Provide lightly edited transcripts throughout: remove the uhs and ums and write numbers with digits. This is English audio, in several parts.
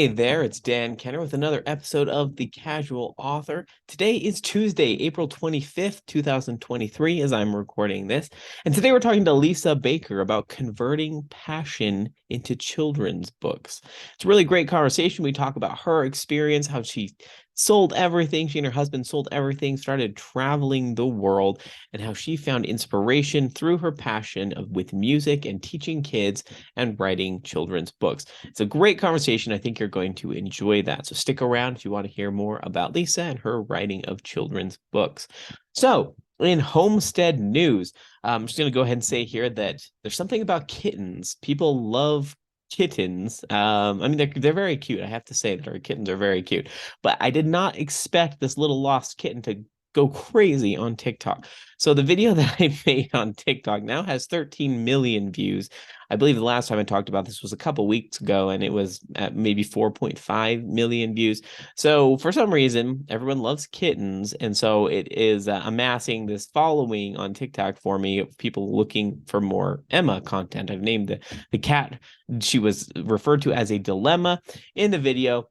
Hey there, it's Dan Kenner with another episode of The Casual Author. Today is Tuesday, April 25th, 2023, as I'm recording this. And today we're talking to Lisa Baker about converting passion into children's books. It's a really great conversation. We talk about her experience, how she sold everything. She and her husband sold everything, started traveling the world, and how she found inspiration through her passion with music and teaching kids and writing children's books. It's a great conversation. I think you're going to enjoy that. So stick around if you want to hear more about Lisa and her writing of children's books. So, in homestead news, I'm just going to go ahead and say here that there's something about kittens. People love kittens. I mean, they're very cute. I have to say that our kittens are very cute. But I did not expect this little lost kitten to go crazy on TikTok. So the video that I made on TikTok now has 13 million views. I believe the last time I talked about this was a couple weeks ago, and it was at maybe 4.5 million views. So for some reason, everyone loves kittens, and so it is amassing this following on TikTok for me of people looking for more Emma content. I've named the cat. She was referred to as a dilemma in the video.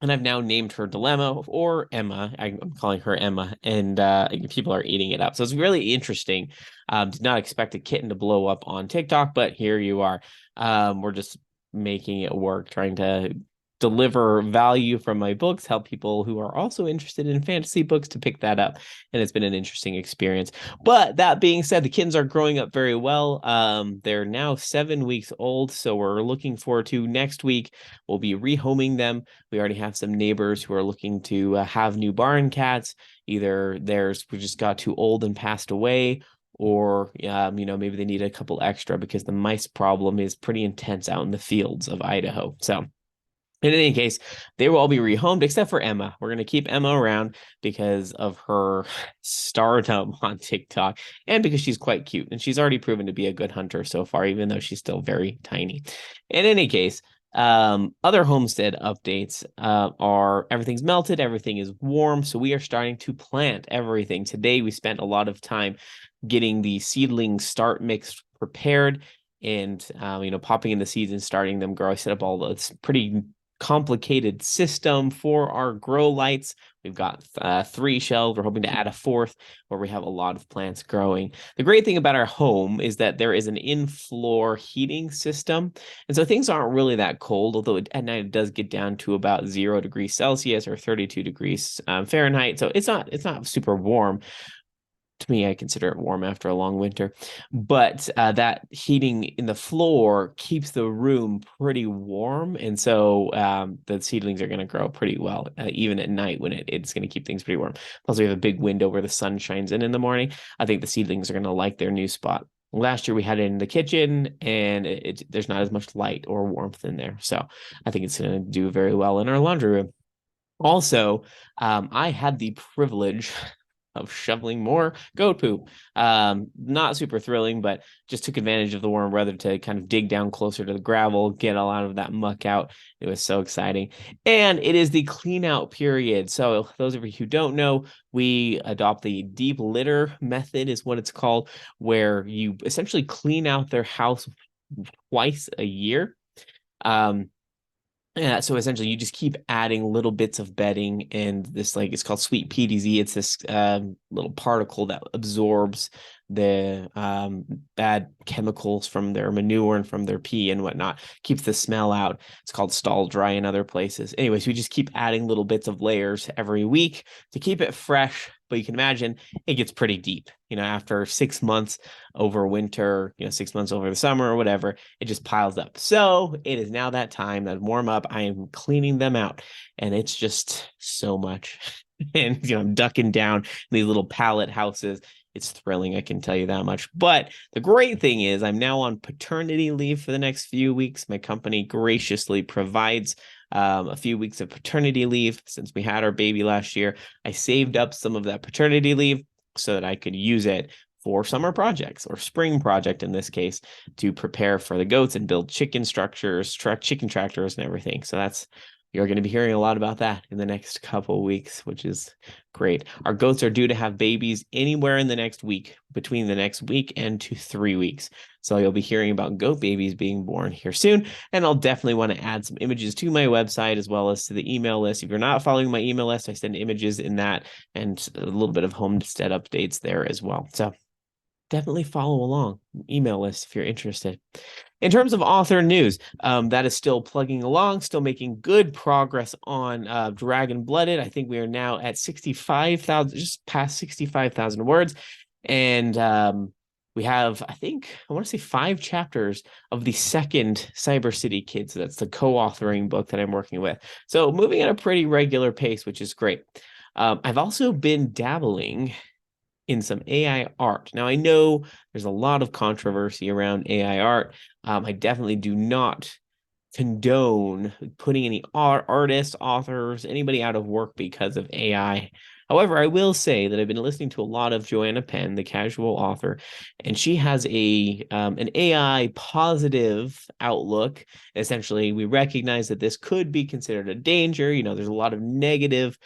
And I've now named her Dilemma or Emma. I'm calling her Emma, and people are eating it up. So it's really interesting. Did not expect a kitten to blow up on TikTok, but here you are. We're just making it work, trying to deliver value from my books, help people who are also interested in fantasy books to pick that up. And it's been an interesting experience. But that being said, the kittens are growing up very well. They're now 7 weeks old. So we're looking forward to next week. We'll be rehoming them. We already have some neighbors who are looking to have new barn cats. Either theirs just got too old and passed away, or maybe they need a couple extra because the mice problem is pretty intense out in the fields of Idaho. So in any case, they will all be rehomed except for Emma. We're going to keep Emma around because of her stardom on TikTok and because she's quite cute, and she's already proven to be a good hunter so far, even though she's still very tiny. In any case, other homestead updates are everything's melted, everything is warm, so we are starting to plant everything. Today, we spent a lot of time getting the seedling start mix prepared and popping in the seeds and starting them grow. I set up all this pretty complicated system for our grow lights. We've got 3 shelves. We're hoping to add a 4th where we have a lot of plants growing. The great thing about our home is that there is an in-floor heating system. And so things aren't really that cold, although at night it does get down to about 0 degrees Celsius or 32 degrees Fahrenheit. So it's not super warm. To me, I consider it warm after a long winter, but that heating in the floor keeps the room pretty warm, and so the seedlings are going to grow pretty well, even at night when it's going to keep things pretty warm. Plus, we have a big window where the sun shines in the morning. I think the seedlings are going to like their new spot. Last year we had it in the kitchen, and there's not as much light or warmth in there, so I think it's going to do very well in our laundry room. Also, I had the privilege of shoveling more goat poop. Not super thrilling, but just took advantage of the warm weather to kind of dig down closer to the gravel, get a lot of that muck out. It was so exciting. And it is the clean out period. So those of you who don't know, we adopt the deep litter method is what it's called, where you essentially clean out their house twice a year. Yeah, so essentially you just keep adding little bits of bedding, and this, like, it's called sweet PDZ. It's this little particle that absorbs the bad chemicals from their manure and from their pee and whatnot, keeps the smell out. It's called stall dry in other places. Anyways, we just keep adding little bits of layers every week to keep it fresh. But you can imagine it gets pretty deep, after 6 months over winter, 6 months over the summer or whatever, it just piles up. So it is now that time, that warm up. I am cleaning them out, and it's just so much. And, I'm ducking down in these little pallet houses. It's thrilling, I can tell you that much. But the great thing is I'm now on paternity leave for the next few weeks. My company graciously provides a few weeks of paternity leave since we had our baby last year. I saved up some of that paternity leave so that I could use it for summer projects, or spring project in this case, to prepare for the goats and build chicken structures, chicken tractors and everything. So that's you're going to be hearing a lot about that in the next couple of weeks, which is great. Our goats are due to have babies anywhere in the next week, between the next week and 3 weeks. So you'll be hearing about goat babies being born here soon. And I'll definitely want to add some images to my website as well as to the email list. If you're not following my email list, I send images in that and a little bit of homestead updates there as well. So definitely follow along, email list if you're interested. In terms of author news, that is still plugging along, still making good progress on Dragon Blooded. I think we are now at 65,000, just past 65,000 words. And we have, I want to say 5 chapters of the second Cyber City Kids. So that's the co-authoring book that I'm working with. So moving at a pretty regular pace, which is great. I've also been dabbling in some AI art. Now, I know there's a lot of controversy around AI art. I definitely do not condone putting any artists, authors, anybody out of work because of AI. However, I will say that I've been listening to a lot of Joanna Penn, the casual author, and she has an AI positive outlook. Essentially, we recognize that this could be considered a danger. There's a lot of negative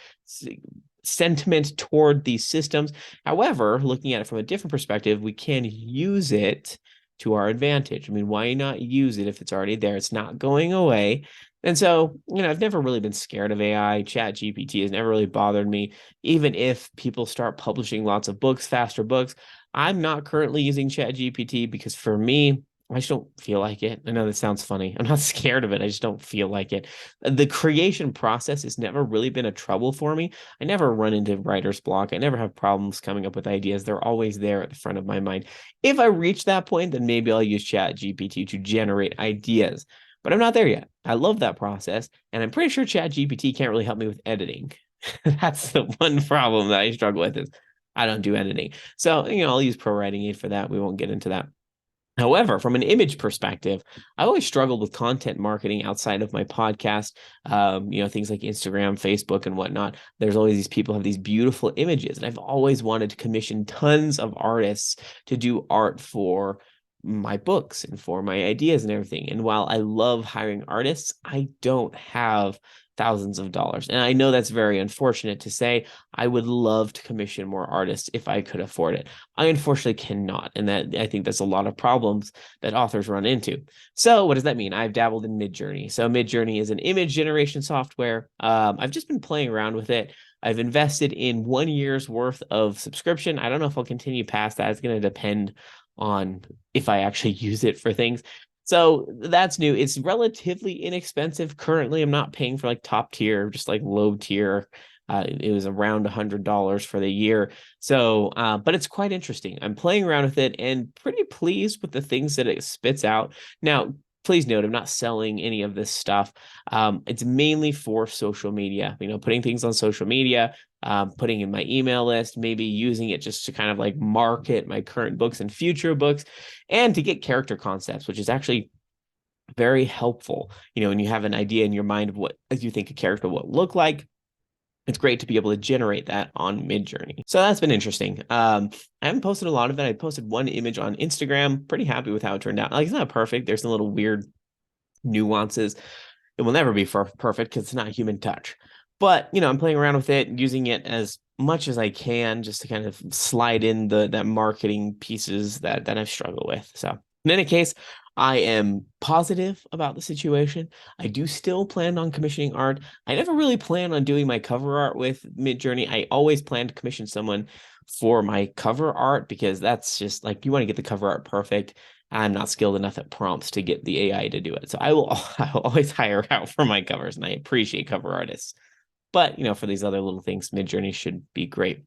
sentiment toward these systems. However, looking at it from a different perspective, we can use it to our advantage. I mean, why not use it if it's already there? It's not going away. And so, I've never really been scared of AI. ChatGPT has never really bothered me. Even if people start publishing lots of books, faster books, I'm not currently using ChatGPT because for me, I just don't feel like it. I know that sounds funny. I'm not scared of it. I just don't feel like it. The creation process has never really been a trouble for me. I never run into writer's block. I never have problems coming up with ideas. They're always there at the front of my mind. If I reach that point, then maybe I'll use ChatGPT to generate ideas. But I'm not there yet. I love that process. And I'm pretty sure ChatGPT can't really help me with editing. That's the one problem that I struggle with is I don't do editing. So, I'll use ProWriting8 for that. We won't get into that. However, from an image perspective, I always struggled with content marketing outside of my podcast. Things like Instagram, Facebook, and whatnot. There's always these people who have these beautiful images, and I've always wanted to commission tons of artists to do art for my books and for my ideas and everything. And while I love hiring artists, I don't have thousands of dollars. And I know that's very unfortunate to say. I would love to commission more artists if I could afford it. I unfortunately cannot. And that I think that's a lot of problems that authors run into. So what does that mean? I've dabbled in Midjourney. So Midjourney is an image generation software. I've just been playing around with it. I've invested in 1 year's worth of subscription. I don't know if I'll continue past that. It's going to depend on if I actually use it for things. So that's new. It's relatively inexpensive. Currently, I'm not paying for like top tier, just like low tier. It was around $100 for the year. So, but it's quite interesting. I'm playing around with it and pretty pleased with the things that it spits out. Now, please note, I'm not selling any of this stuff. It's mainly for social media, putting things on social media, putting in my email list, maybe using it just to kind of like market my current books and future books, and to get character concepts, which is actually very helpful. When you have an idea in your mind of what you think a character will look like, it's great to be able to generate that on Midjourney. So that's been interesting. I haven't posted a lot of it. I posted one image on Instagram. Pretty happy with how it turned out. Like, it's not perfect. There's some little weird nuances. It will never be perfect because it's not human touch. But, I'm playing around with it, using it as much as I can just to kind of slide in that marketing pieces that I've struggled with. So in any case, I am positive about the situation. I do still plan on commissioning art. I never really plan on doing my cover art with Midjourney. I always plan to commission someone for my cover art because that's just like, you want to get the cover art perfect. I'm not skilled enough at prompts to get the AI to do it. So I will always hire out for my covers, and I appreciate cover artists. But, for these other little things, Midjourney should be great.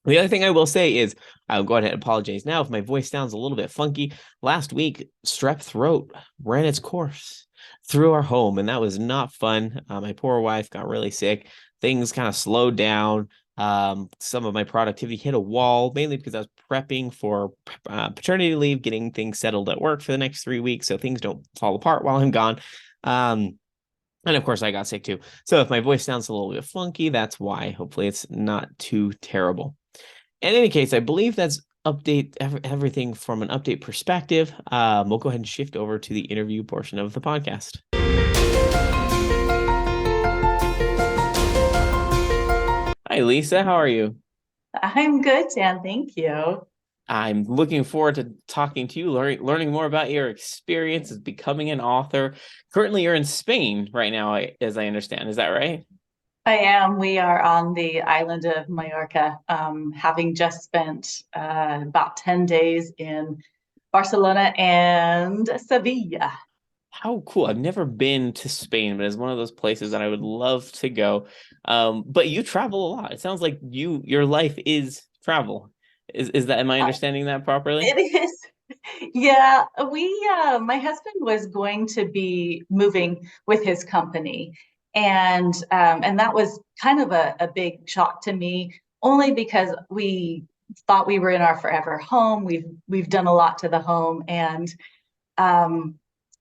The other thing I will say is, I'll go ahead and apologize now if my voice sounds a little bit funky. Last week, strep throat ran its course through our home, and that was not fun. My poor wife got really sick. Things kind of slowed down. Some of my productivity hit a wall, mainly because I was prepping for paternity leave, getting things settled at work for the next 3 weeks so things don't fall apart while I'm gone. And of course, I got sick too. So if my voice sounds a little bit funky, that's why. Hopefully, it's not too terrible. In any case, I believe that's everything from an update perspective. We'll go ahead and shift over to the interview portion of the podcast. Hi, Lisa. How are you? I'm good, Dan. Thank you. I'm looking forward to talking to you, learning more about your experience as becoming an author. Currently, you're in Spain right now, as I understand. Is that right? I am. We are on the island of Mallorca, having just spent about 10 days in Barcelona and Sevilla. How cool. I've never been to Spain, but it's one of those places that I would love to go. But you travel a lot. It sounds like your life is travel. Is that, am I understanding that properly? It is. Yeah, my husband was going to be moving with his company, and that was kind of a big shock to me, only because we thought we were in our forever home. We've done a lot to the home, and um,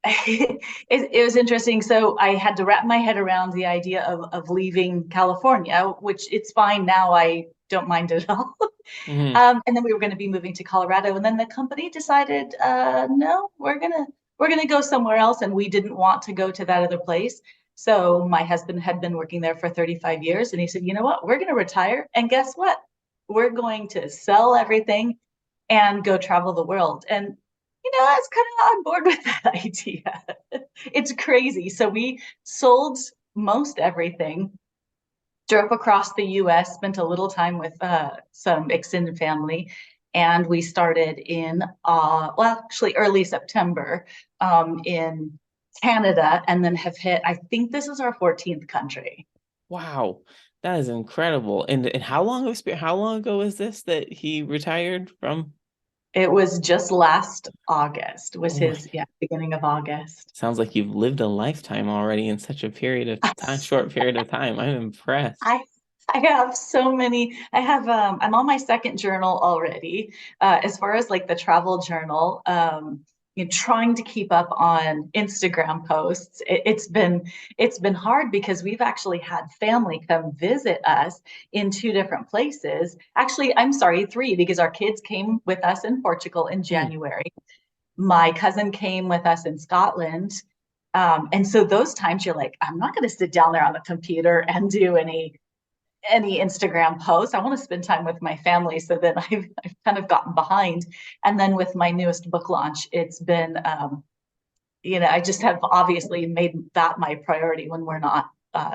it was interesting. So I had to wrap my head around the idea of leaving California, which it's fine now. I don't mind it at all. Hmm. And then we were going to be moving to Colorado, and then the company decided, no, we're gonna go somewhere else, and we didn't want to go to that other place. So my husband had been working there for 35 years, and he said, you know what, we're going to retire, and guess what? We're going to sell everything and go travel the world. And I was kind of on board with that idea. It's crazy. So we sold most everything, drove across the US, spent a little time with some extended family, and we started in, well, actually early September in Canada, and then have hit, I think this is our 14th country. Wow, that is incredible. And how long ago was this that he retired from? It was just last August, was Oh my, his, yeah, beginning of August. sounds like you've lived a lifetime already in such a period of time, short period of time. I'm impressed. I I have so many. I'm on my second journal already. As far as like the travel journal, trying to keep up on Instagram posts. It's been hard because we've actually had family come visit us in two different places. Actually, I'm sorry, three, because our kids came with us in Portugal in Hmm. January. My cousin came with us in Scotland. And so those times you're like, I'm not going to sit down there on the computer and do any Instagram posts. I want to spend time with my family. So then I've kind of gotten behind. And then with my newest book launch, it's been, I just have obviously made that my priority when we're not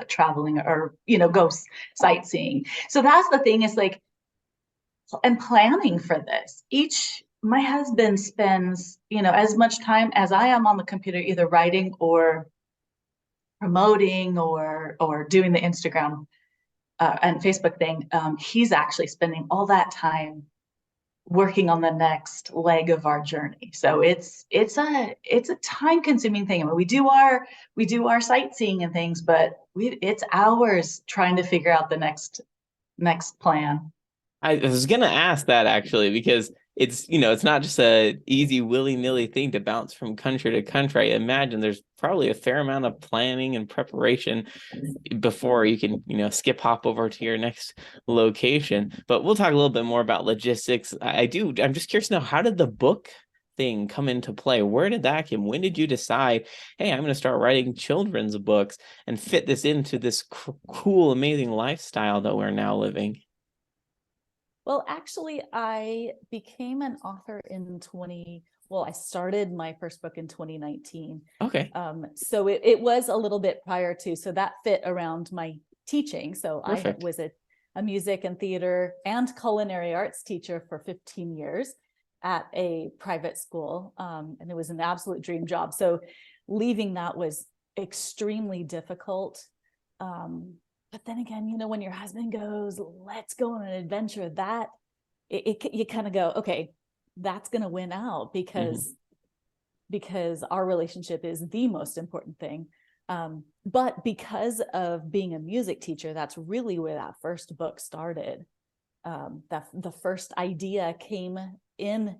traveling or, go sightseeing. So that's the thing is like, I'm planning for this. My husband spends, as much time as I am on the computer, either writing or promoting or doing the Instagram and Facebook thing. He's actually spending all that time working on the next leg of our journey. So it's a time consuming thing. I mean, we do our sightseeing and things, but it's hours trying to figure out the next plan. I was gonna ask that actually because it's not just a easy willy-nilly thing to bounce from country to country. I imagine there's probably a fair amount of planning and preparation before you can, skip hop over to your next location. But we'll talk a little bit more about logistics. I'm just curious to know, how did the book thing come into play? Where did that come? When did you decide, hey, I'm going to start writing children's books and fit this into this cool, amazing lifestyle that we're now living? Well, actually, I became an author in 20. Well, I started my first book in 2019. Okay, So it was a little bit prior to, so that fit around my teaching. So I perfect. was a music and theater and culinary arts teacher for 15 years at a private school. And it was an absolute dream job. So leaving that was extremely difficult. But then again, when your husband goes, let's go on an adventure, that you kind of go, okay, that's going to win out Hmm. because our relationship is the most important thing. But because of being a music teacher, that's really where that first book started. That the first idea came in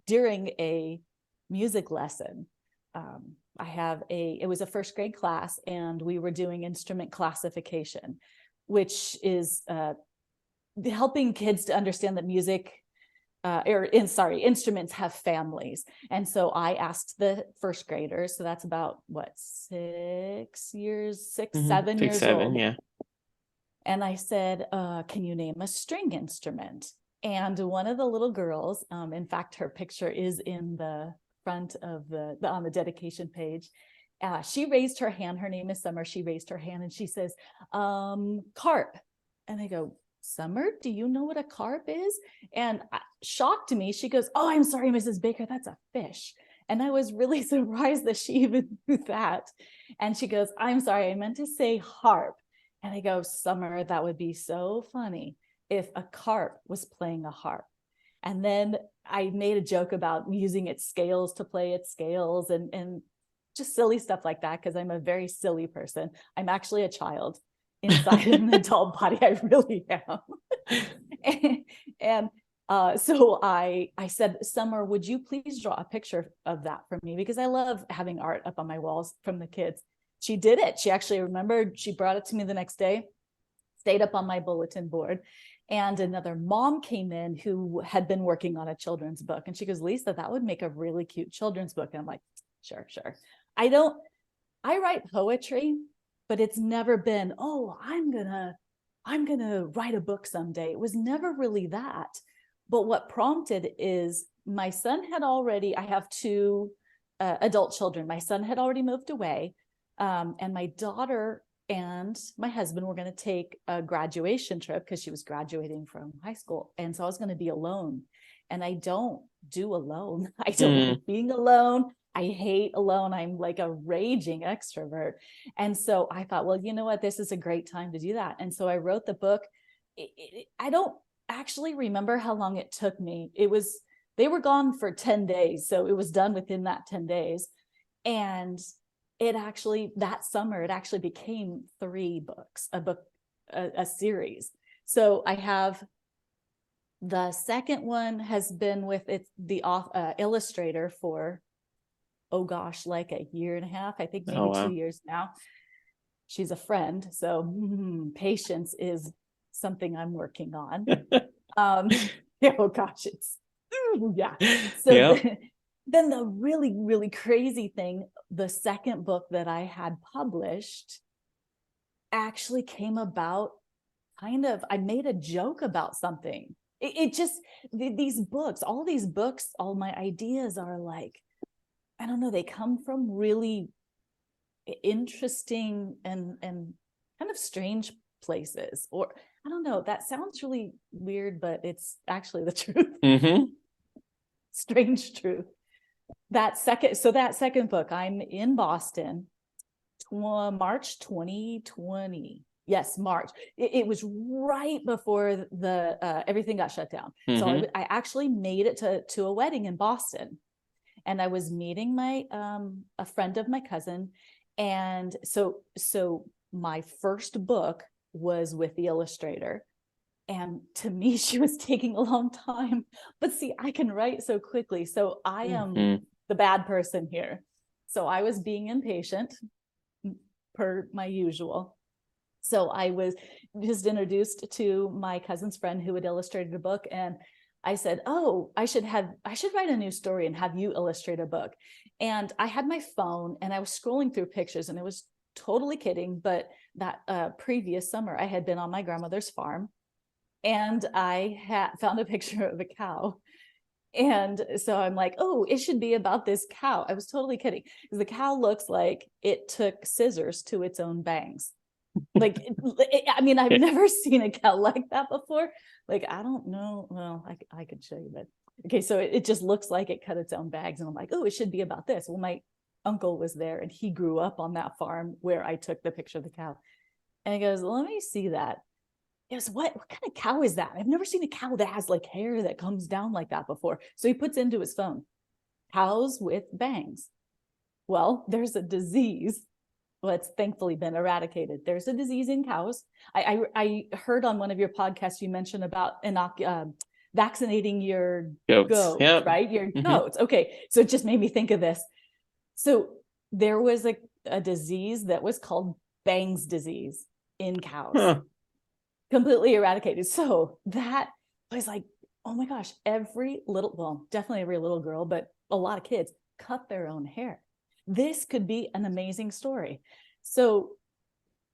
during a music lesson. It was a first grade class, and we were doing instrument classification, which is helping kids to understand that instruments have families. And so I asked the first graders, so that's about what, 6 years, six, Hmm. 7 Six, years seven, old. yeah. And I said, can you name a string instrument? And one of the little girls, in fact, her picture is in the front of on the dedication page. She raised her hand. Her name is Summer. She raised her hand and she says, carp. And I go, Summer, do you know what a carp is? And shocked me, she goes, oh, I'm sorry, Mrs. Baker, that's a fish. And I was really surprised that she even knew that. And she goes, I'm sorry, I meant to say harp. And I go, Summer, that would be so funny if a carp was playing a harp. And then I made a joke about using its scales to play its scales and just silly stuff like that, because I'm a very silly person. I'm actually a child inside of an adult body. I really am. and so I said, Summer, would you please draw a picture of that for me? Because I love having art up on my walls from the kids. She did it. She actually remembered. She brought it to me the next day, stayed up on my bulletin board. And another mom came in who had been working on a children's book. And she goes, Lisa, that would make a really cute children's book. And I'm like, sure. I write poetry, but it's never been, oh, I'm gonna write a book someday. It was never really that. But what prompted is my son had already, I have two adult children. My son had already moved away. And my daughter and my husband were going to take a graduation trip because she was graduating from high school. And so I was going to be alone. And I don't do alone. I don't like being alone. I hate alone. I'm like a raging extrovert. And so I thought, well, you know what? This is a great time to do that. And so I wrote the book. I don't actually remember how long it took me. They were gone for 10 days. So it was done within that 10 days. And that summer, it actually became 3 books, a series. So I have the second one has been with the illustrator for, oh gosh, like a year and a half, I think maybe 2 years now. She's a friend. So patience is something I'm working on. Oh gosh, yeah. So yeah. Then the really, really crazy thing, the second book that I had published actually came about I made a joke about something. It just, these books, all my ideas are like, I don't know, they come from really interesting and kind of strange places. Or I don't know, that sounds really weird, but it's actually the truth. Strange truth. That second book, I'm in Boston, March 2020. Yes, March. It was right before everything got shut down. So I actually made it to a wedding in Boston, and I was meeting a friend of my cousin, and so my first book was with the illustrator. And to me, she was taking a long time. But see, I can write so quickly. So I am the bad person here. So I was being impatient per my usual. So I was just introduced to my cousin's friend who had illustrated a book. And I said, oh, I should write a new story and have you illustrate a book. And I had my phone and I was scrolling through pictures, and it was totally kidding. But that previous summer, I had been on my grandmother's farm. And I had found a picture of a cow. And so I'm like, oh, it should be about this cow. I was totally kidding, because the cow looks like it took scissors to its own bangs. Like, I mean, I've never seen a cow like that before. Like, I don't know. Well, I could show you, but okay. So it just looks like it cut its own bangs. And I'm like, oh, it should be about this. Well, my uncle was there and he grew up on that farm where I took the picture of the cow. And he goes, let me see that. Yes, what kind of cow is that? I've never seen a cow that has like hair that comes down like that before. So he puts into his phone, cows with bangs. Well, there's a disease. Well, it's thankfully been eradicated. There's a disease in cows. I heard on one of your podcasts you mentioned about vaccinating your goats, yep. right? Your goats. Okay, so it just made me think of this. So there was a disease that was called Bangs disease in cows. Completely eradicated. So that was like, oh my gosh, definitely every little girl, but a lot of kids cut their own hair. This could be an amazing story. So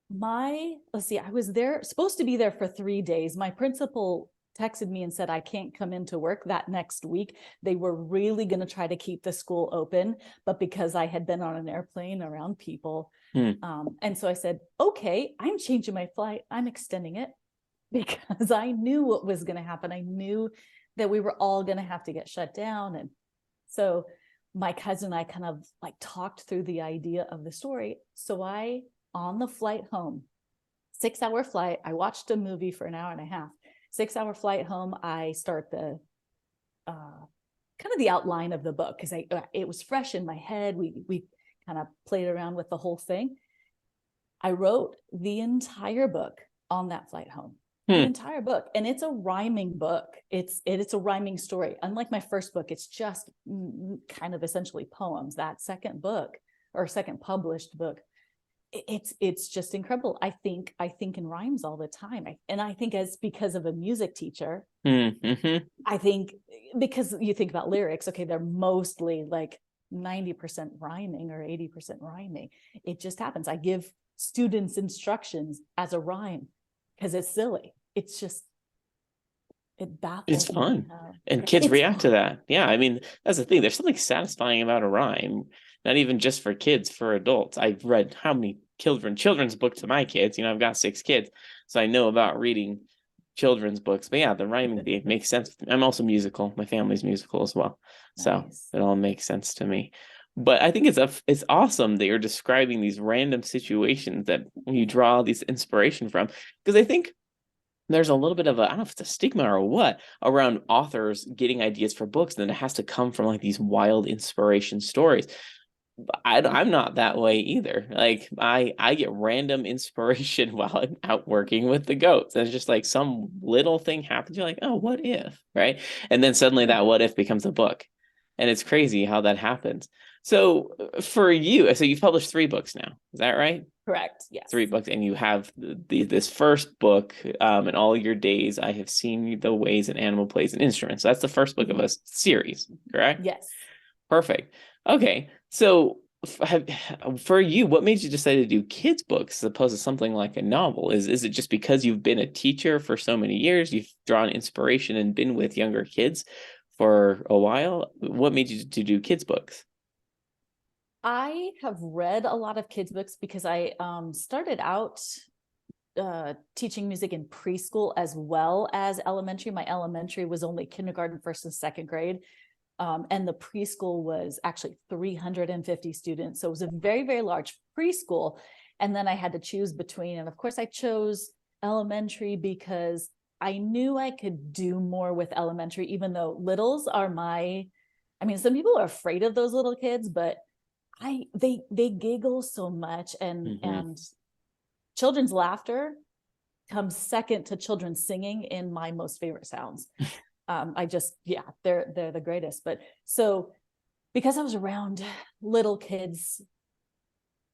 let's see, I was supposed to be there for 3 days. My principal texted me and said I can't come into work that next week. They were really going to try to keep the school open, but because I had been on an airplane around people, and so I said, okay, I'm changing my flight. I'm extending it because I knew what was going to happen. I knew that we were all going to have to get shut down. And so my cousin and I kind of like talked through the idea of the story. So on the flight home, 6-hour flight, I watched a movie for an hour and a half. 6-hour flight home, I start the kind of the outline of the book because it was fresh in my head. We kind of played around with the whole thing. I wrote the entire book on that flight home. The entire book, and it's a rhyming book. It's a rhyming story. Unlike my first book, it's just kind of essentially poems. That second book, or second published book, it's just incredible. I think in rhymes all the time, and I think it's because of a music teacher. I think because you think about lyrics, okay, they're mostly like 90% rhyming or 80% rhyming. It just happens. I give students instructions as a rhyme because it's silly. It's just, it baffles It's fun. me. And kids react to that. Yeah. I mean, that's the thing. There's something satisfying about a rhyme, not even just for kids, for adults. I've read how many children's books to my kids. I've got 6 kids, so I know about reading children's books. But yeah, the rhyming thing makes sense. I'm also musical. My family's musical as well. So it all makes sense to me. But I think it's awesome that you're describing these random situations that you draw this inspiration from, because I think there's a little bit of I don't know if it's a stigma or what, around authors getting ideas for books, and then it has to come from like these wild inspiration stories. But I'm not that way either. Like I get random inspiration while I'm out working with the goats. And it's just like some little thing happens. You're like, oh, what if? Right. And then suddenly that what if becomes a book. And it's crazy how that happens. So for you, so you've published 3 books now. Is that right? Correct. Yes. 3 books, and you have this first book, in all your days I have seen the ways an animal plays an instrument. So that's the first book of a series, correct? Yes. Perfect. Okay. So for you, what made you decide to do kids books as opposed to something like a novel? Is it just because you've been a teacher for so many years, you've drawn inspiration and been with younger kids for a while? What made you to do kids books? I have read a lot of kids books because I started out teaching music in preschool as well as elementary. My elementary was only kindergarten, first and second grade. And the preschool was actually 350 students. So it was a very, very large preschool. And then I had to choose between, and of course I chose elementary because I knew I could do more with elementary, even though littles are some people are afraid of those little kids, but they giggle so much, and children's laughter comes second to children's singing in my most favorite sounds. They're the greatest. But so because I was around little kids,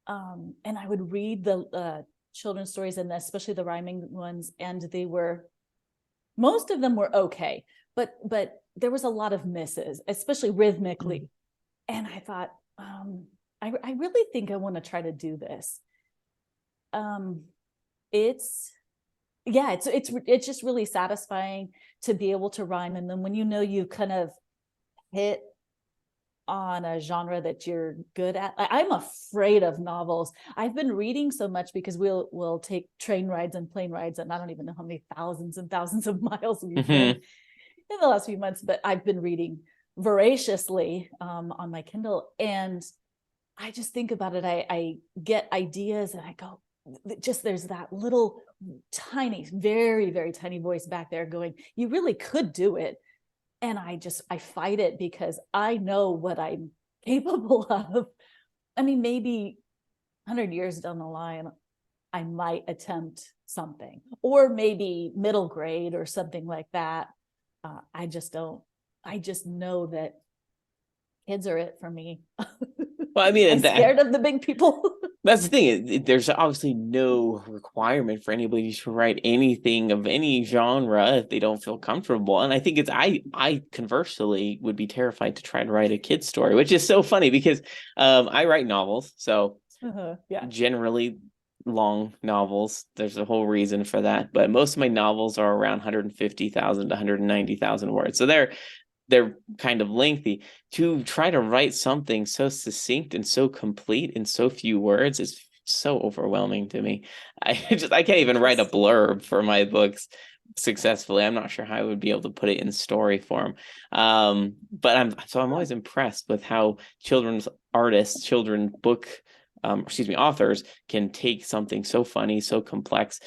and I would read the children's stories, and especially the rhyming ones, and most of them were okay, but there was a lot of misses, especially rhythmically. And I thought, I really think I want to try to do this. It's just really satisfying to be able to rhyme. And then when you kind of hit on a genre that you're good at. I'm afraid of novels. I've been reading so much because we'll take train rides and plane rides, and I don't even know how many thousands and thousands of miles we've been in the last few months, but I've been reading voraciously on my Kindle, and I just think about it. I get ideas and I go, there's that little tiny, very, very tiny voice back there going, you really could do it. And I fight it because I know what I'm capable of. I mean, maybe 100 years down the line, I might attempt something, or maybe middle grade or something like that. I just know that kids are it for me. Well, I mean, I'm scared of the big people. That's the thing. There's obviously no requirement for anybody to write anything of any genre if they don't feel comfortable. And I think I conversely would be terrified to try to write a kid's story, which is so funny because I write novels. So Yeah. generally long novels. There's a whole reason for that, but most of my novels are around 150,000 to 190,000 words. So they're kind of lengthy. To try to write something so succinct and so complete in so few words is so overwhelming to me. I can't even write a blurb for my books successfully. I'm not sure how I would be able to put it in story form. But I'm always impressed with how children's artists, authors can take something so funny, so complex,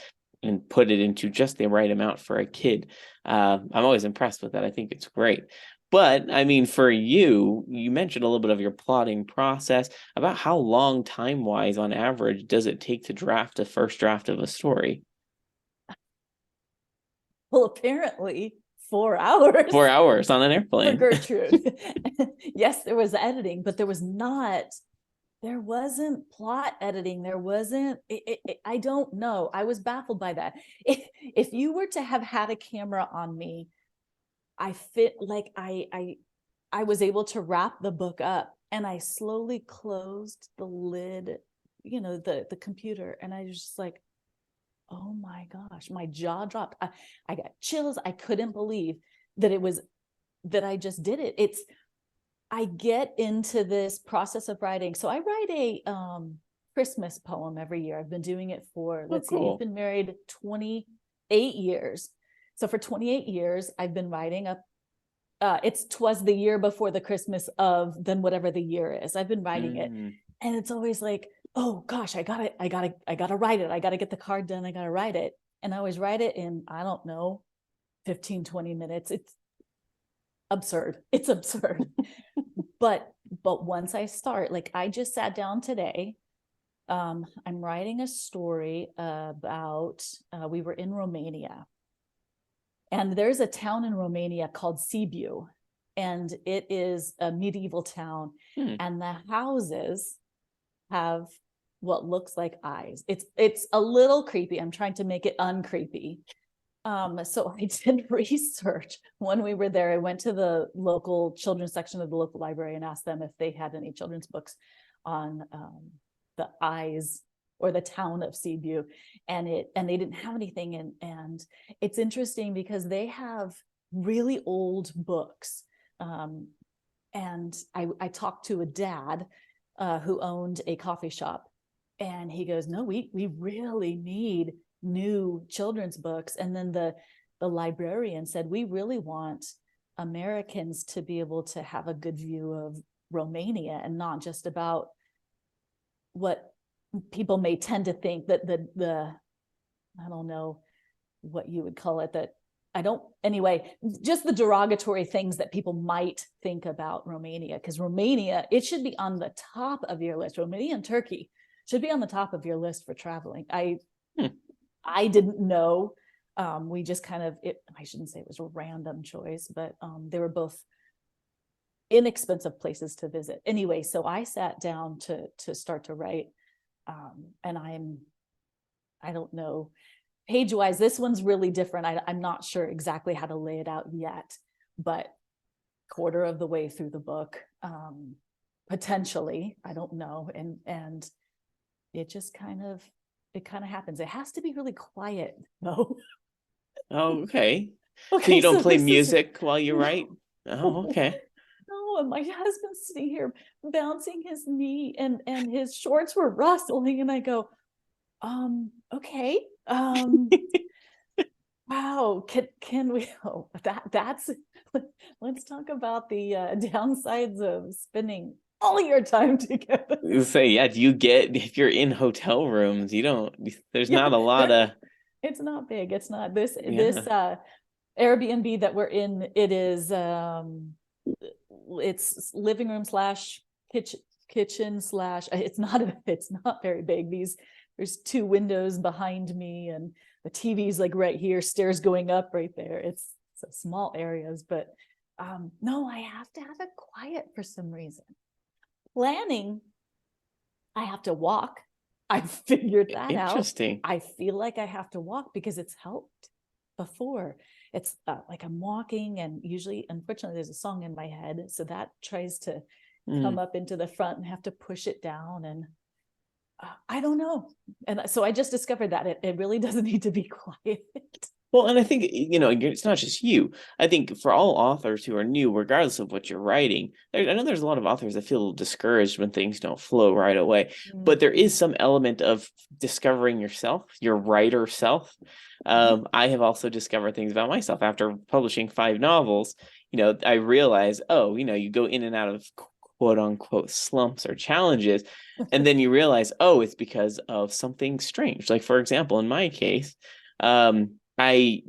and put it into just the right amount for a kid. I'm always impressed with that. I think it's great. But I mean, for you mentioned a little bit of your plotting process. About how long time-wise on average does it take to draft a first draft of a story? Well, apparently 4 hours. 4 hours on an For airplane. Gertrude. Yes, there was editing, but there wasn't plot editing. There wasn't, I don't know. I was baffled by that. If you were to have had a camera on me, I was able to wrap the book up, and I slowly closed the lid, the computer. And I was just like, oh my gosh, my jaw dropped. I got chills. I couldn't believe that I just did it. I get into this process of writing. So I write a Christmas poem every year. I've been doing it for, let's see, I've been married 28 years. So for 28 years, I've been writing up. Twas the year before the Christmas of then whatever the year is. I've been writing it, and it's always like, oh gosh, I gotta write it. I gotta get the card done. I gotta write it. And I always write it in, I don't know, 15, 20 minutes. It's absurd. It's absurd. But once I start, like I just sat down today. I'm writing a story about, we were in Romania. And there's a town in Romania called Sibiu. And it is a medieval town. And the houses have what looks like eyes. It's a little creepy. I'm trying to make it uncreepy. So I did research when we were there. I went to the local children's section of the local library and asked them if they had any children's books on the eyes or the town of Sibiu, and they didn't have anything. And it's interesting because they have really old books. And I talked to a dad who owned a coffee shop, and he goes, no, we really need new children's books. And then the librarian said, we really want Americans to be able to have a good view of Romania, and not just about what people may tend to think, that the I don't know what you would call it, just the derogatory things that people might think about Romania. Because Romania, it should be on the top of your list. Romania and Turkey should be on the top of your list for traveling. I didn't know. We just kind of, I shouldn't say it was a random choice, but they were both inexpensive places to visit. Anyway, so I sat down to start to write. And I don't know, page-wise, this one's really different. I'm not sure exactly how to lay it out yet, but quarter of the way through the book, potentially, I don't know. And it just kind of happens. It has to be really quiet though. Oh, okay. Okay, so you don't play this music while you write? Oh, okay. No, and my husband's sitting here bouncing his knee, and his shorts were rustling, and I go, okay, wow, can we, that's let's talk about the downsides of spending all your time together. Say, yeah, if you're in hotel rooms, there's not a lot of, it's not big. It's not this Airbnb that we're in. It is it's living room / kitchen / it's not very big. There's 2 windows behind me, and the TV's like right here, stairs going up right there. It's small areas, but no, I have to have it quiet for some reason. Planning, I have to walk. I figured that out. Interesting. I feel like I have to walk because it's helped before. It's like I'm walking, and usually, unfortunately, there's a song in my head, so that tries to come up into the front, and have to push it down. And I don't know. And so I just discovered that it really doesn't need to be quiet. Well, and I think, it's not just you. I think for all authors who are new, regardless of what you're writing, I know there's a lot of authors that feel discouraged when things don't flow right away, but there is some element of discovering yourself, your writer self. I have also discovered things about myself after publishing 5 novels. I realize, you go in and out of quote unquote slumps or challenges, and then you realize, it's because of something strange. Like, for example, in my case, I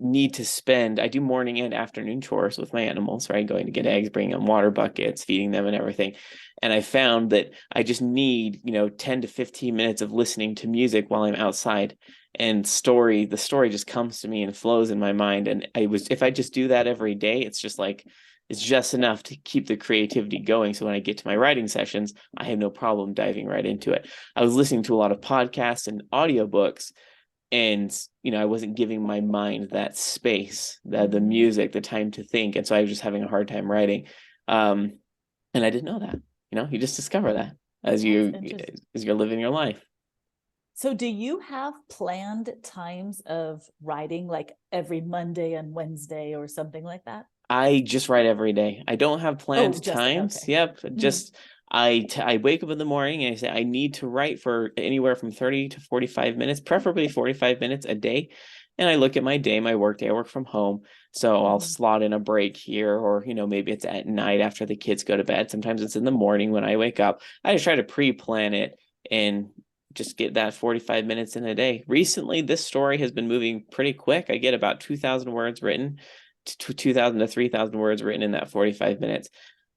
do morning and afternoon chores with my animals, right? Going to get eggs, bringing them water buckets, feeding them and everything. And I found that I just need, 10 to 15 minutes of listening to music while I'm outside, and the story just comes to me and flows in my mind. And if I just do that every day, it's just enough to keep the creativity going. So when I get to my writing sessions, I have no problem diving right into it. I was listening to a lot of podcasts and audiobooks, and I wasn't giving my mind that space, the music, the time to think, and so I was just having a hard time writing. And I didn't know that. You just discover that as you're living your life. So do you have planned times of writing, like every Monday and Wednesday or something like that? I just write every day. I don't have planned times. Okay. Yep. Just I wake up in the morning and I say I need to write for anywhere from 30 to 45 minutes, preferably 45 minutes a day. And I look at my day, my work day. I work from home, so I'll slot in a break here, or maybe it's at night after the kids go to bed. Sometimes it's in the morning when I wake up. I just try to pre-plan it and just get that 45 minutes in a day. Recently, this story has been moving pretty quick. I get about 2,000 words written, 2,000 to 3,000 words written in that 45 minutes.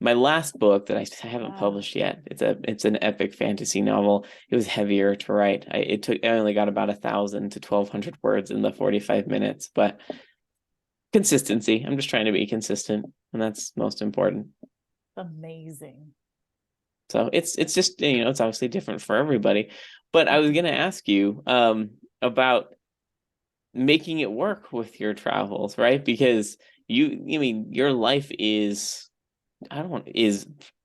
My last book that I haven't published yet, it's an epic fantasy novel. It was heavier to write. I only got about 1,000 to 1,200 words in the 45 minutes, but consistency. I'm just trying to be consistent, and that's most important. Amazing. So it's just, it's obviously different for everybody. But I was going to ask you about making it work with your travels, right? Because your life is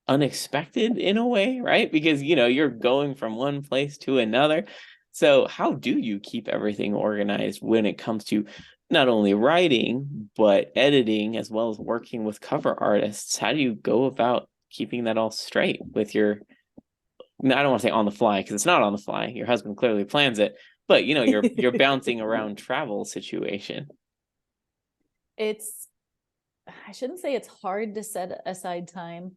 unexpected in a way, right? Because you're going from one place to another. So how do you keep everything organized when it comes to not only writing but editing, as well as working with cover artists? How do you go about keeping that all straight with your, I don't want to say on the fly, because it's not on the fly, your husband clearly plans it, but you're bouncing around travel situation. I shouldn't say it's hard to set aside time,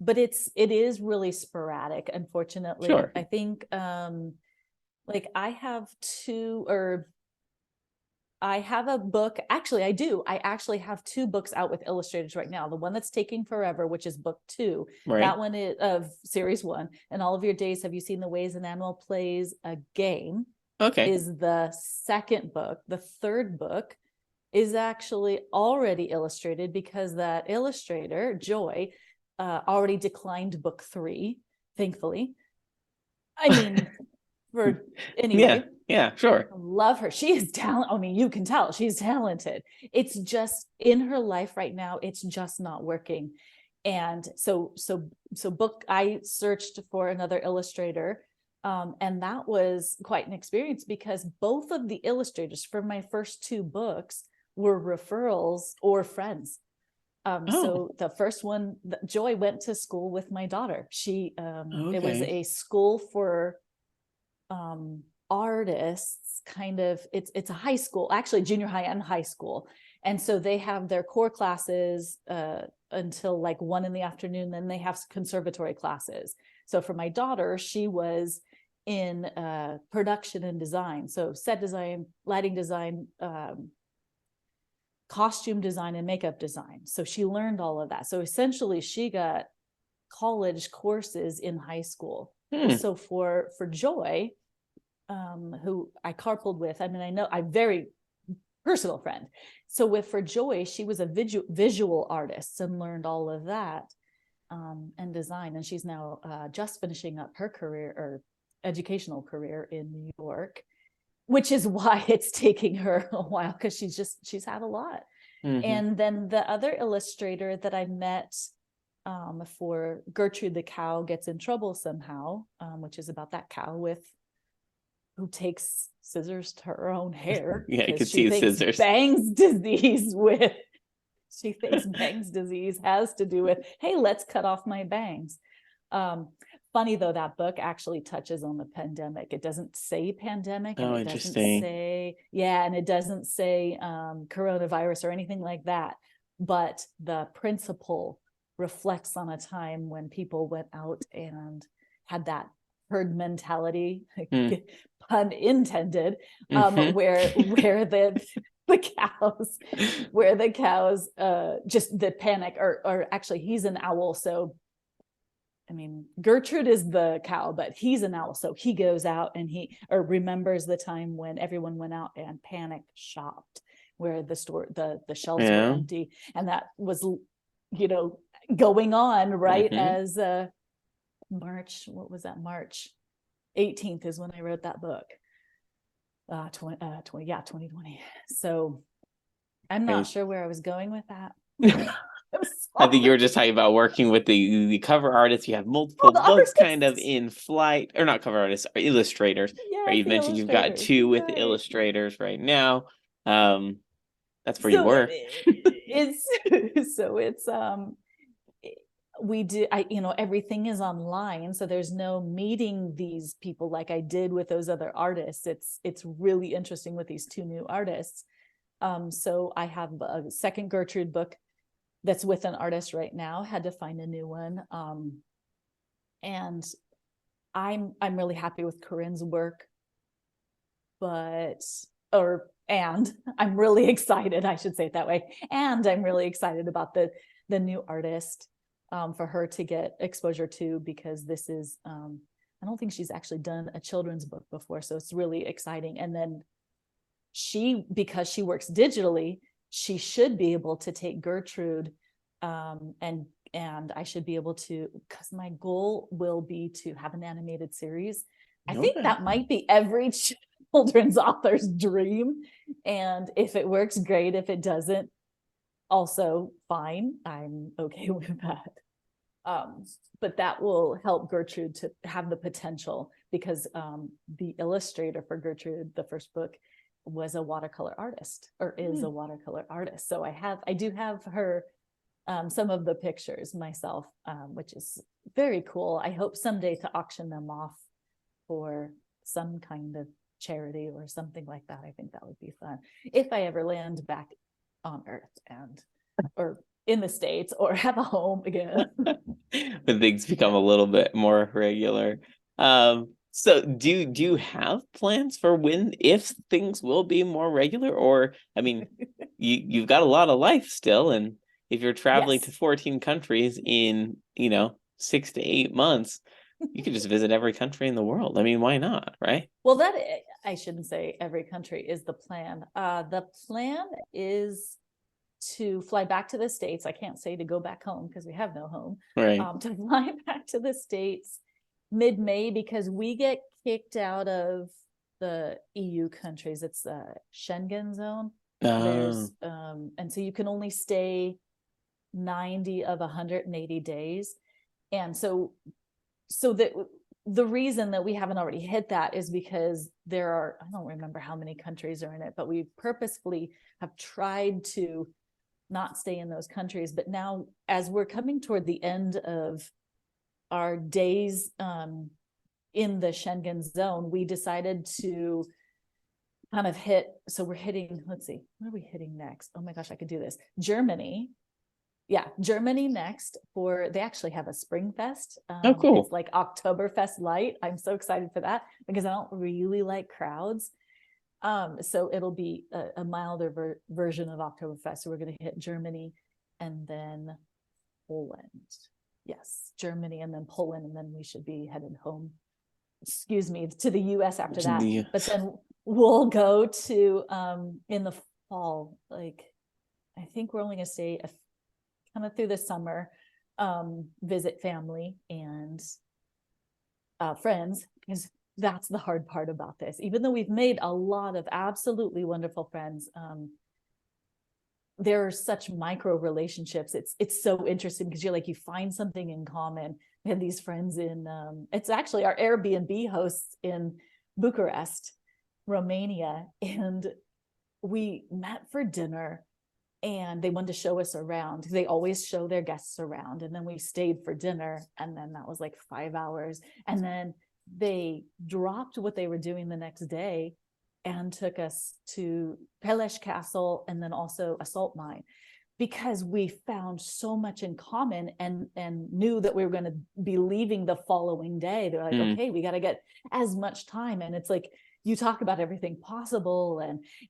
but it is really sporadic, unfortunately. Sure. I think like I have a book. Actually, I do. I actually have 2 books out with illustrators right now. The one that's taking forever, which is book 2. Right. That one is of series 1. And All of Your Days, Have You Seen the Ways an Animal Plays a Game? Okay. Is the second book. The third book is actually already illustrated because that illustrator, Joy, already declined book 3, thankfully. I mean, anyway. Yeah, sure. I love her. She is talented. I mean, you can tell she's talented. It's just in her life right now, it's just not working. And so I searched for another illustrator. And that was quite an experience because both of the illustrators for my first 2 books were referrals or friends. So the first one, Joy went to school with my daughter. It was a school for artists, kind of. It's a high school, actually junior high and high school. And so they have their core classes until like 1 p.m. Then they have conservatory classes. So for my daughter, she was in production and design. So set design, lighting design, costume design, and makeup design. So she learned all of that. So essentially she got college courses in high school. So for Joy, who I carpooled with, I mean, I know I'm very personal friend. So for Joy, she was a visual artist and learned all of that and design. And she's now just finishing up her career or educational career in New York, which is why it's taking her a while, because she's had a lot. And then the other illustrator that I met for Gertrude the cow gets in trouble somehow, which is about that cow who takes scissors to her own hair. Yeah, I could she see thinks scissors. Bang's disease she thinks Bang's disease has to do with, hey, let's cut off my bangs. Funny though, that book actually touches on the pandemic. It doesn't say pandemic, and Oh, it doesn't interesting. say, and it doesn't say coronavirus or anything like that. But the principle reflects on a time when people went out and had that herd mentality, pun intended, where the cows just the panic, or actually he's an owl, so I mean, Gertrude is the cow, but he's an owl. So he goes out and he remembers the time when everyone went out and panic shopped, where the shelves were empty. And that was, going on right as March 18th is when I wrote that book. 2020. So I'm not sure where I was going with that. I think you were just talking about working with the cover artists. You have multiple books kind of in flight, or not cover artists, or illustrators. Yeah, right? You've mentioned you've got 2 with illustrators right now. That's where you were. We do, everything is online, so there's no meeting these people like I did with those other artists. It's really interesting with these 2 new artists. So I have a second Gertrude book that's with an artist right now. Had to find a new one. And I'm really happy with Corinne's work, and I'm really excited, I should say it that way. And I'm really excited about the new artist for her to get exposure to, because this is, I don't think she's actually done a children's book before. So it's really exciting. And then because she works digitally, she should be able to take Gertrude and I should be able to, because my goal will be to have an animated series. I think that might be every children's author's dream. And if it works, great. If it doesn't, also fine. I'm okay with that. But that will help Gertrude to have the potential, because the illustrator for Gertrude, the first book, was a watercolor artist, or is a watercolor artist. So I do have her, some of the pictures myself, which is very cool. I hope someday to auction them off for some kind of charity or something like that. I think that would be fun if I ever land back on Earth or in the States, or have a home again. When things become a little bit more regular. So do you have plans for if things will be more regular? Or, I mean, you've got a lot of life still, and if you're traveling to 14 countries in 6 to 8 months, you could just visit every country in the world. I mean, why not, right? Well, I shouldn't say every country is the plan. The plan is to fly back to the States. I can't say to go back home because we have no home. Right. To fly back to the States mid-May, because we get kicked out of the EU countries. It's the Schengen zone. There's and so you can only stay 90 of 180 days. And so the reason that we haven't already hit that is because there are, I don't remember how many countries are in it, but we purposefully have tried to not stay in those countries. But now, as we're coming toward the end of our days in the Schengen zone, we decided to kind of so we're hitting, let's see, what are we hitting next? Oh my gosh, I could do this. Germany next. They actually have a Spring Fest. Oh, cool. It's like Oktoberfest light. I'm so excited for that, because I don't really like crowds. So it'll be a milder version of Oktoberfest. So we're going to hit Germany and then Poland. Yes, Germany and then Poland, and then we should be headed home. Excuse me, to the U.S. after that. But then we'll go to in the fall. Like, I think we're only going to stay kind of through the summer, visit family and friends, because that's the hard part about this. Even though we've made a lot of absolutely wonderful friends, there are such micro relationships. It's so interesting because you're like, you find something in common. We had these friends in it's actually our Airbnb hosts in Bucharest, Romania, and we met for dinner, and they wanted to show us around. They always show their guests around, and then we stayed for dinner, and then that was like 5 hours, and then they dropped what they were doing the next day and took us to Peles Castle and then also a salt mine, because we found so much in common, and knew that we were going to be leaving the following day. They're like, okay, we got to get as much time. And it's like, you talk about everything possible,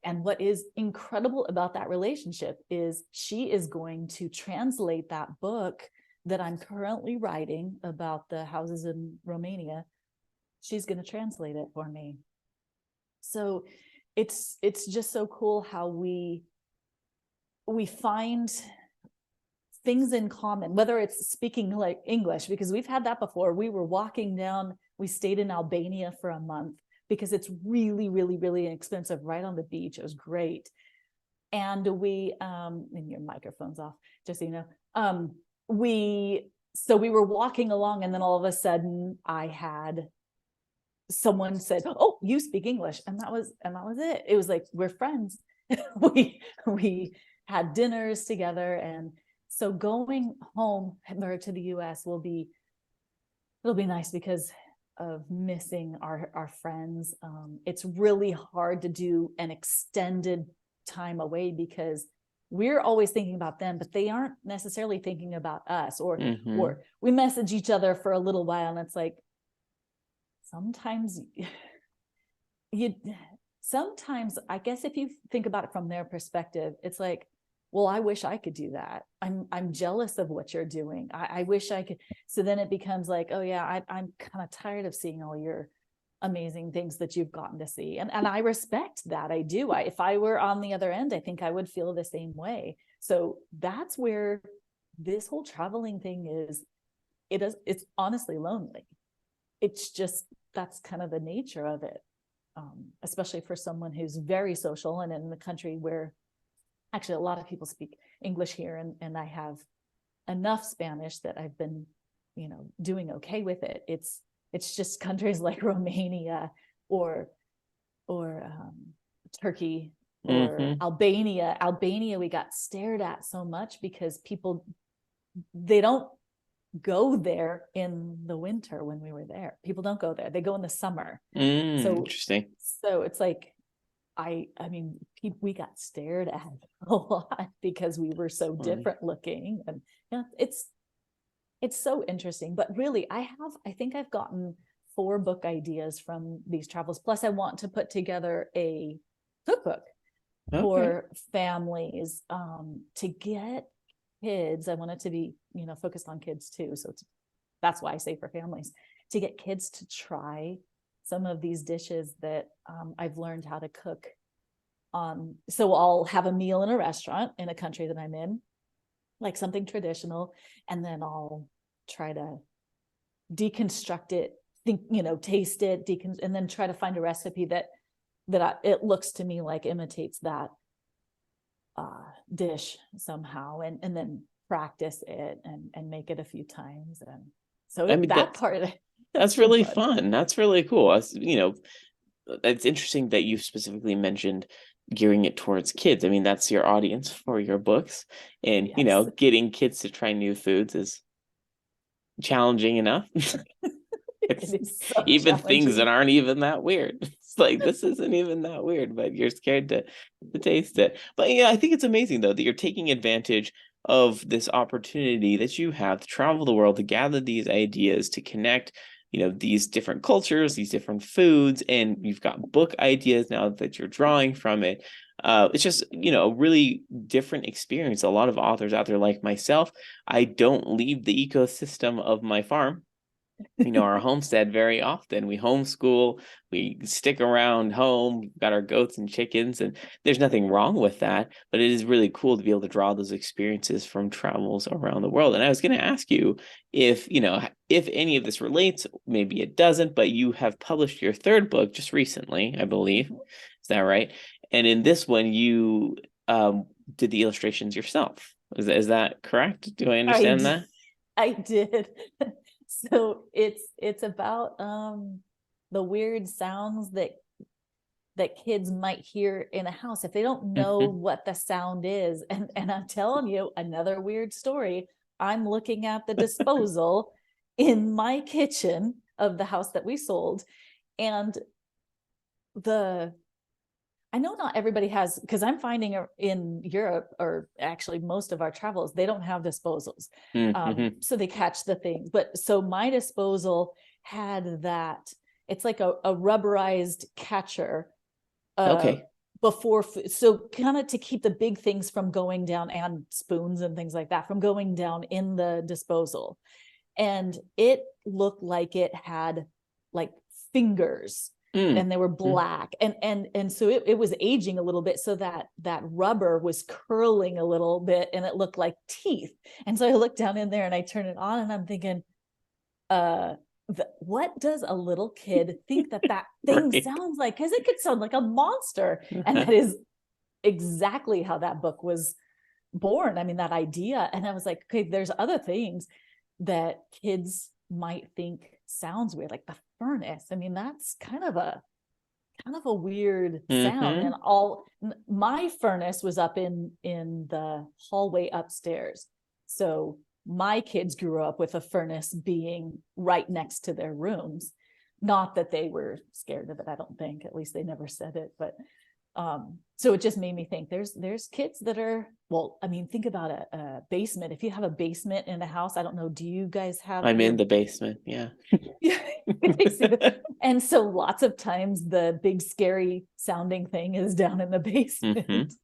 and what is incredible about that relationship is she is going to translate that book that I'm currently writing about the houses in Romania. She's going to translate it for me. So it's just so cool how we find things in common, whether it's speaking like English, because we've had that before. We were walking down, we stayed in Albania for a month because it's really, really, really inexpensive, right on the beach. It was great. And we, and your microphone's off, just so you know. We were walking along, and then all of a sudden someone said, oh, you speak English. And that was it. It was like, we're friends. we had dinners together. And so going home or to the US it'll be nice because of missing our friends. It's really hard to do an extended time away because we're always thinking about them, but they aren't necessarily thinking about us, or we message each other for a little while, and it's like, sometimes I guess if you think about it from their perspective, it's like, well, I wish I could do that. I'm jealous of what you're doing. I wish I could. So then it becomes like, oh yeah, I'm kind of tired of seeing all your amazing things that you've gotten to see. And I respect that. I do. If I were on the other end, I think I would feel the same way. So that's where this whole traveling thing is. It's honestly lonely. It's just, that's kind of the nature of it. Especially for someone who's very social, and in the country where actually a lot of people speak English here, and I have enough Spanish that I've been, doing okay with it. It's just countries like Romania or Turkey or Albania. Albania, we got stared at so much because they don't go there in the winter. When we were there, people don't go there. They go in the summer. So interesting. So it's like, we got stared at a lot because we were so different looking, and it's so interesting. But really, I think I've gotten 4 book ideas from these travels. Plus I want to put together a cookbook for families, to get kids. I want it to be, focused on kids too. So that's why I say for families, to get kids to try some of these dishes that I've learned how to cook. So I'll have a meal in a restaurant in a country that I'm in, like something traditional, and then I'll try to deconstruct it, taste it, and then try to find a recipe that it looks to me like imitates that dish somehow, and then practice it and make it a few times. And so that's really fun. That's really cool. It's interesting that you specifically mentioned gearing it towards kids. I mean, that's your audience for your books, and yes. Getting kids to try new foods is challenging enough. It's so even things that aren't even that weird. It's like, this isn't even that weird, but you're scared to taste it. But yeah, I think it's amazing though that you're taking advantage of this opportunity that you have to travel the world, to gather these ideas, to connect these different cultures, these different foods, and you've got book ideas now that you're drawing from it. It's just, a really different experience. A lot of authors out there like myself, I don't leave the ecosystem of my farm, our homestead very often. We homeschool, we stick around home, got our goats and chickens, and there's nothing wrong with that, but it is really cool to be able to draw those experiences from travels around the world. And I was going to ask you if any of this relates, maybe it doesn't, but you have published your 3rd book just recently, I believe. Is that right? And in this one, you did the illustrations yourself. Is that correct? Do I understand that? I did. So it's about the weird sounds that kids might hear in a house if they don't know what the sound is. And I'm telling you, another weird story. I'm looking at the disposal in my kitchen of the house that we sold, and I know not everybody has, because I'm finding in Europe, or actually most of our travels, they don't have disposals. So they catch the things. But so my disposal had that, it's like a rubberized catcher. Okay. Before, so kind of to keep the big things from going down, and spoons and things like that from going down in the disposal. And it looked like it had like fingers. And they were black, and so it was aging a little bit, so that rubber was curling a little bit, and it looked like teeth. And so I looked down in there and I turned it on, and I'm thinking, what does a little kid think that thing sounds like? Because it could sound like a monster. And that is exactly how that book was born. I mean, that idea. And I was like, okay, there's other things that kids might think sounds weird, like the furnace. I mean, that's kind of a weird sound. And my furnace was up in the hallway upstairs, so my kids grew up with a furnace being right next to their rooms. Not that they were scared of it, I don't think, at least they never said it. But so it just made me think there's kids that are, well, I mean, think about a basement. If you have a basement in a house, I don't know, do you guys have? I'm in the basement. Yeah. And so lots of times the big scary sounding thing is down in the basement.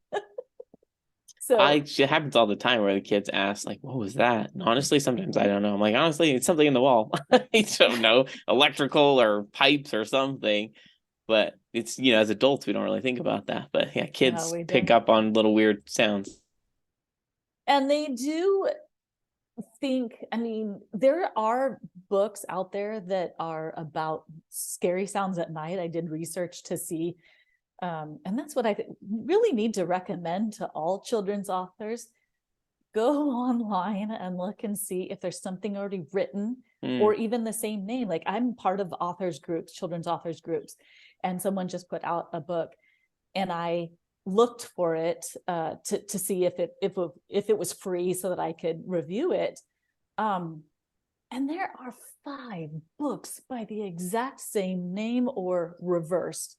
So it happens all the time where the kids ask, like, what was that? And honestly, sometimes I don't know. I'm like, honestly, it's something in the wall. I don't know, electrical or pipes or something. But it's, as adults, we don't really think about that. But yeah, kids pick up on little weird sounds. And they do think, I mean, there are books out there that are about scary sounds at night. I did research to see, and that's what I really need to recommend to all children's authors. Go online and look and see if there's something already written, or even the same name. Like, I'm part of authors groups, children's authors groups, and someone just put out a book, and I looked for it to see if it was free so that I could review it. And there are 5 books by the exact same name, or reversed,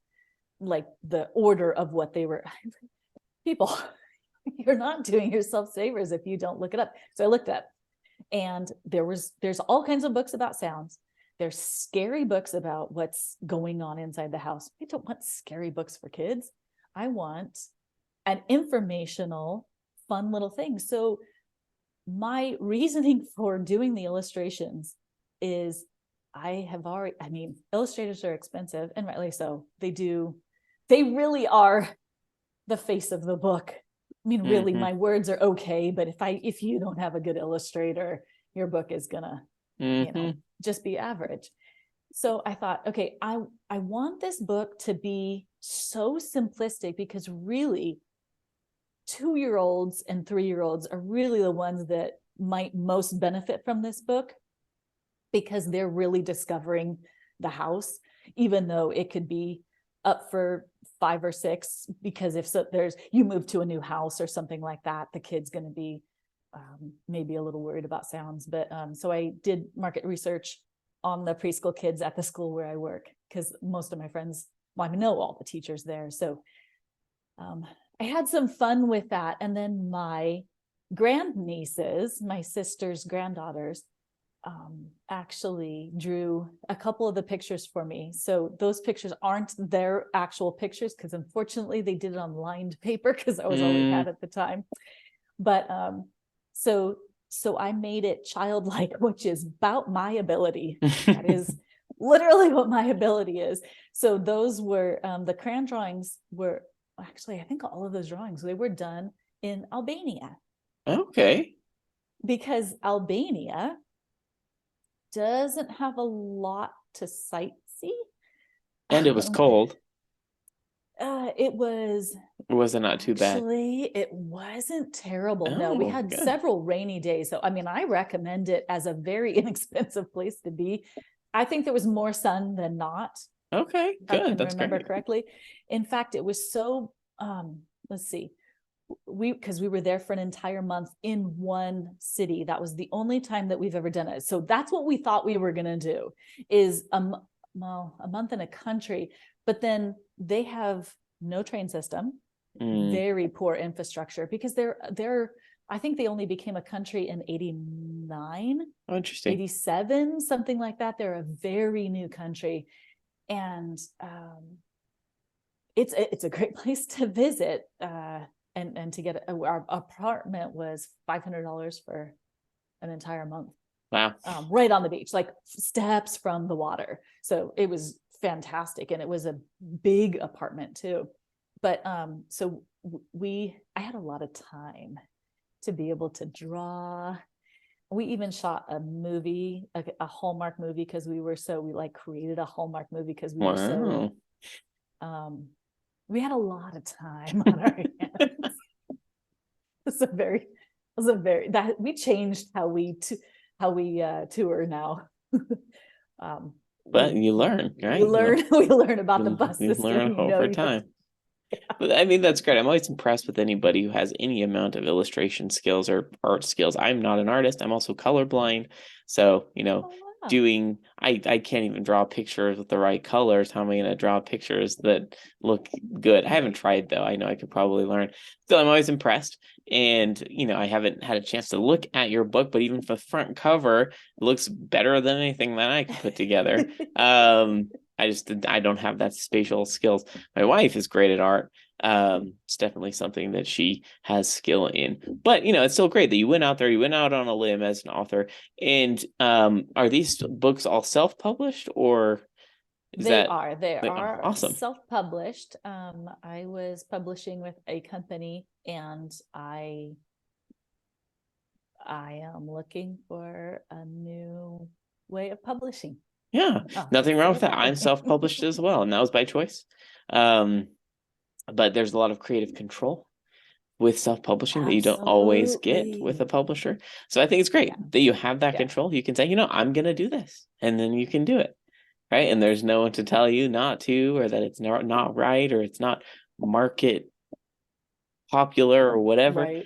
like the order of what they were. People, you're not doing yourself favors if you don't look it up. So I looked up, and there's all kinds of books about sounds. There's scary books about what's going on inside the house. I don't want scary books for kids. I want an informational, fun little thing. So my reasoning for doing the illustrations is I mean, illustrators are expensive, and rightly so. They really are the face of the book. I mean, really, my words are okay, but if you don't have a good illustrator, your book is gonna, just be average. So I thought, okay, I want this book to be so simplistic, because really 2-year-olds and 3-year-olds are really the ones that might most benefit from this book, because they're really discovering the house, even though it could be up for 5 or 6, because if you move to a new house or something like that, the kid's going to be maybe a little worried about sounds. But so I did market research on the preschool kids at the school where I work, because most of my friends, I know all the teachers there. So I had some fun with that. And then my grandnieces, my sister's granddaughters, actually drew a couple of the pictures for me. So those pictures aren't their actual pictures, because unfortunately they did it on lined paper, because I was all we had at the time. But so I made it childlike, which is about my ability. That is literally what my ability is. So those were the crayon drawings were actually, I think all of those drawings, they were done in Albania. Okay. Because Albania doesn't have a lot to sightsee. And it was cold. It was Or was it not too bad? actually, it wasn't terrible. No, we Oh, had good. several rainy days. So, I mean, I recommend it as a very inexpensive place to be. I think there was more sun than not, Okay, if I good. can That's remember great. correctly. In fact, it was so, let's see, because we were there for an entire month in one city. That was the only time that we've ever done it. So that's what we thought we were going to do, is well, a month in a country, but then they have no train system, very poor infrastructure, because they're I think they only became a country in 89, Oh, interesting. 87, something like that. They're a very new country, and it's a great place to visit. And to get our apartment was $500 for an entire month, Wow. right on the beach, like steps from the water. So it was fantastic, and it was a big apartment too. But so I had a lot of time to be able to draw. We even shot a movie, a Hallmark movie, because we like created a Hallmark movie because we were so we had a lot of time on our hands. It's a very that we changed how we tour now. But you learn, right? We learn about the You bus system. learn over time. But I mean, that's great. I'm always impressed with anybody who has any amount of illustration skills or art skills. I'm not an artist. I'm also colorblind. So, Oh, wow. I can't even draw pictures with the right colors. How am I going to draw pictures that look good? I haven't tried though. I know I could probably learn. Still, I'm always impressed. And, I haven't had a chance to look at your book, but even for the front cover, it looks better than anything that I could put together. I don't have that spatial skills. My wife is great at art. It's definitely something that she has skill in, but it's still great that you went out on a limb as an author. And are these books all self-published, or they are awesome? Self-published. I was publishing with a company, and I am looking for a new way of publishing. Yeah, nothing wrong with that. I'm self-published as well, and that was by choice. But there's a lot of creative control with self-publishing that you don't always get with a publisher. So I think it's great that you have that control. You can say, I'm going to do this, and then you can do it, right? And there's no one to tell you not to, or that it's not right, or it's not market popular or whatever. Right.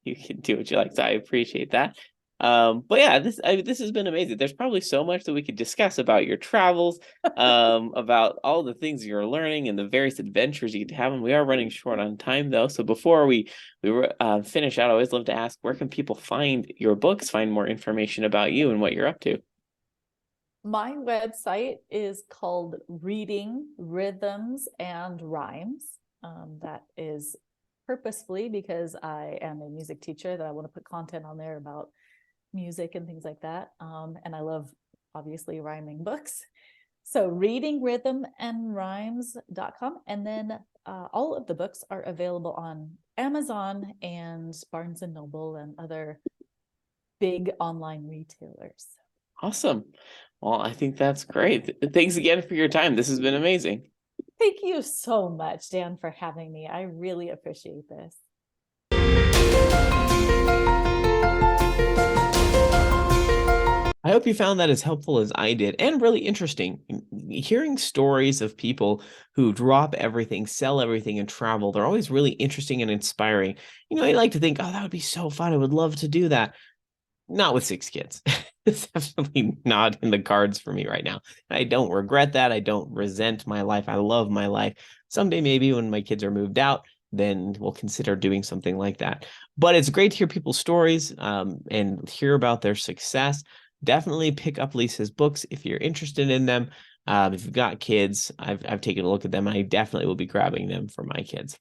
You can do what you like. So I appreciate that. But yeah, this has been amazing. There's probably so much that we could discuss about your travels, about all the things you're learning and the various adventures you get to have. And we are running short on time though. So before we finish out, I always love to ask, where can people find your books, find more information about you and what you're up to? My website is called Reading Rhythms and Rhymes. That is purposefully because I am a music teacher, that I want to put content on there about music and things like that. And I love, obviously, rhyming books. So readingrhythmandrhymes.com. And then all of the books are available on Amazon and Barnes and Noble and other big online retailers. Awesome. Well, I think that's great. Thanks again for your time. This has been amazing. Thank you so much, Dan, for having me. I really appreciate this. I hope you found that as helpful as I did, and really interesting. Hearing stories of people who drop everything, sell everything, and travel, they're always really interesting and inspiring. I like to think, oh, that would be so fun. I would love to do that. Not with 6 kids. It's definitely not in the cards for me right now. I don't regret that. I don't resent my life. I love my life. Someday, maybe when my kids are moved out, then we'll consider doing something like that. But it's great to hear people's stories and hear about their success. Definitely pick up Lisa's books if you're interested in them. If you've got kids, I've taken a look at them. I definitely will be grabbing them for my kids.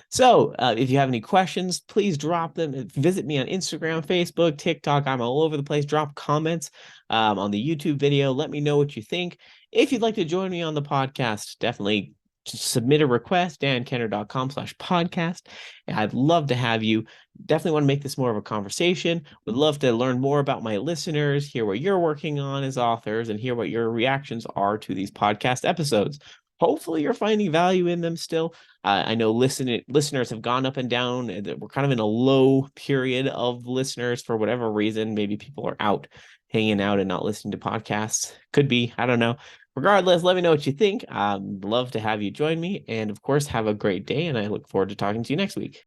So if you have any questions, please drop them. Visit me on Instagram, Facebook, TikTok. I'm all over the place. Drop comments on the YouTube video. Let me know what you think. If you'd like to join me on the podcast, definitely submit a request, dankenner.com/podcast. And I'd love to have you. Definitely want to make this more of a conversation. Would love to learn more about my listeners, hear what you're working on as authors, and hear what your reactions are to these podcast episodes. hopefully you're finding value in them still. I know listeners have gone up and down. We're kind of in a low period of listeners for whatever reason. Maybe people are out hanging out and not listening to podcasts. Could be, I don't know. Regardless, let me know what you think. Love to have you join me. And of course, have a great day. And I look forward to talking to you next week.